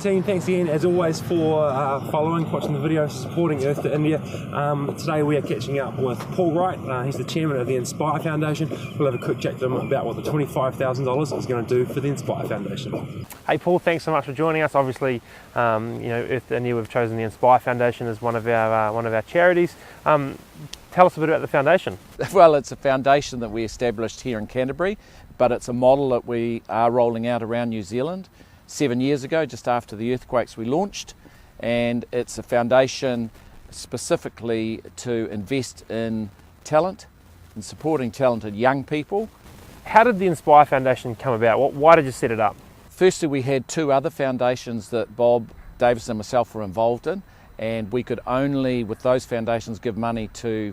team, thanks again as always for following, watching the video, supporting Earth to India. Today we are catching up with Paul Wright. He's the chairman of the Inspire Foundation. We'll have a quick chat to him about what the $25,000 is going to do for the Inspire Foundation. Hey Paul, thanks so much for joining us. Obviously, Earth to India, we've chosen the Inspire Foundation as one of our charities. Tell us a bit about the foundation. Well, it's a foundation that we established here in Canterbury, but it's a model that we are rolling out around New Zealand. 7 years ago, just after the earthquakes, we launched, and it's a foundation specifically to invest in talent and supporting talented young people. How did the Inspire Foundation come about? Why did you set it up? Firstly, we had two other foundations that Bob Davis and myself were involved in, and we could only, with those foundations, give money to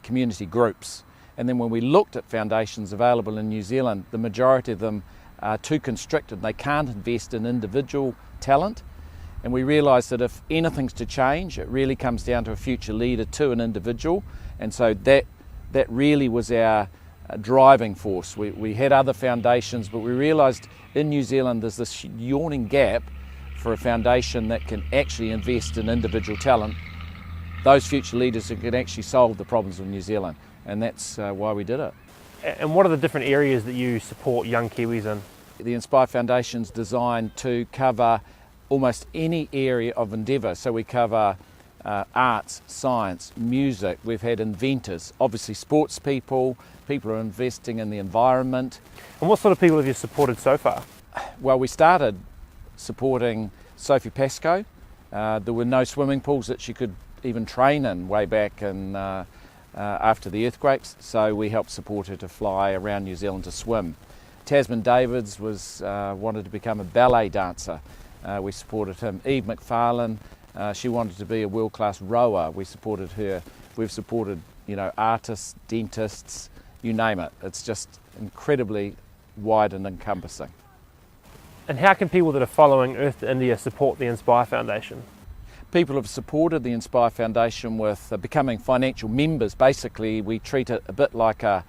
community groups. And then when we looked at foundations available in New Zealand, the majority of them are too constricted. They can't invest in individual talent. And we realised that if anything's to change, it really comes down to a future leader to an individual. And so that really was our driving force. We had other foundations, but we realised in New Zealand there's this yawning gap for a foundation that can actually invest in individual talent, those future leaders who can actually solve the problems of New Zealand. And that's why we did it. And what are the different areas that you support young Kiwis in? The Inspire Foundation is designed to cover almost any area of endeavour. So we cover arts, science, music. We've had inventors, obviously sports people, people who are investing in the environment. And what sort of people have you supported so far? Well, we started supporting Sophie Pascoe. There were no swimming pools that she could even train in way back in after the earthquakes, so we helped support her to fly around New Zealand to swim. Tasman Davids wanted to become a ballet dancer. We supported him. Eve McFarlane, she wanted to be a world-class rower. We supported her. We've supported, artists, dentists, you name it. It's just incredibly wide and encompassing. And how can people that are following Earth to India support the Inspire Foundation? People have supported the Inspire Foundation with becoming financial members. Basically, we treat it a bit like a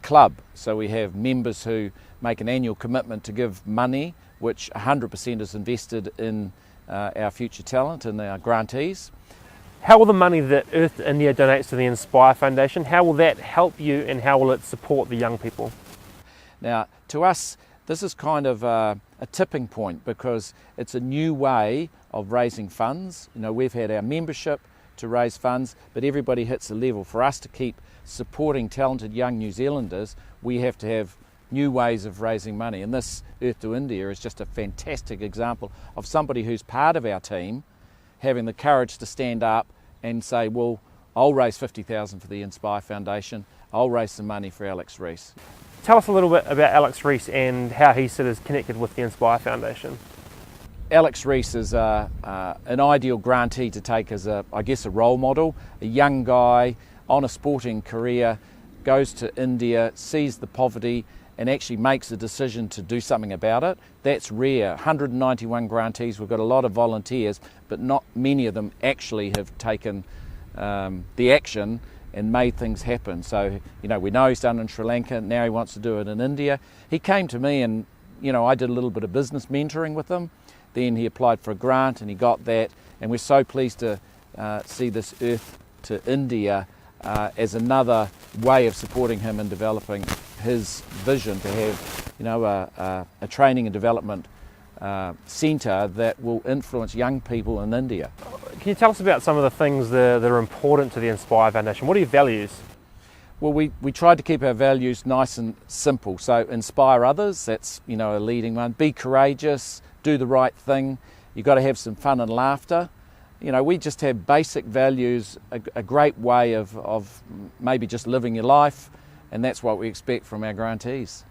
club. So we have members who make an annual commitment to give money, which 100% is invested in our future talent and our grantees. How will the money that Earth to India donates to the Inspire Foundation, how will that help you and how will it support the young people? Now, to us, this is kind of a tipping point because it's a new way of raising funds. We've had our membership to raise funds, but everybody hits a level. For us to keep supporting talented young New Zealanders, we have to have new ways of raising money. And this Earth to India is just a fantastic example of somebody who's part of our team having the courage to stand up and say, well, I'll raise $50,000 for the Inspire Foundation, I'll raise some money for Alex Rees. Tell us a little bit about Alex Rees and how he is connected with the Inspire Foundation. Alex Rees is an ideal grantee to take as a role model. A young guy on a sporting career goes to India, sees the poverty and actually makes a decision to do something about it. That's rare. 191 grantees, we've got a lot of volunteers, but not many of them actually have taken the action and made things happen. So, we know he's done it in Sri Lanka, now he wants to do it in India. He came to me and, I did a little bit of business mentoring with him. Then he applied for a grant and he got that. And we're so pleased to see this Earth to India as another way of supporting him in developing his vision to have, a training and development centre that will influence young people in India. Can you tell us about some of the things that are important to the Inspire Foundation? What are your values? Well, we tried to keep our values nice and simple. So inspire others, that's a leading one. Be courageous, do the right thing. You've got to have some fun and laughter. We just have basic values, a great way of maybe just living your life, and that's what we expect from our grantees.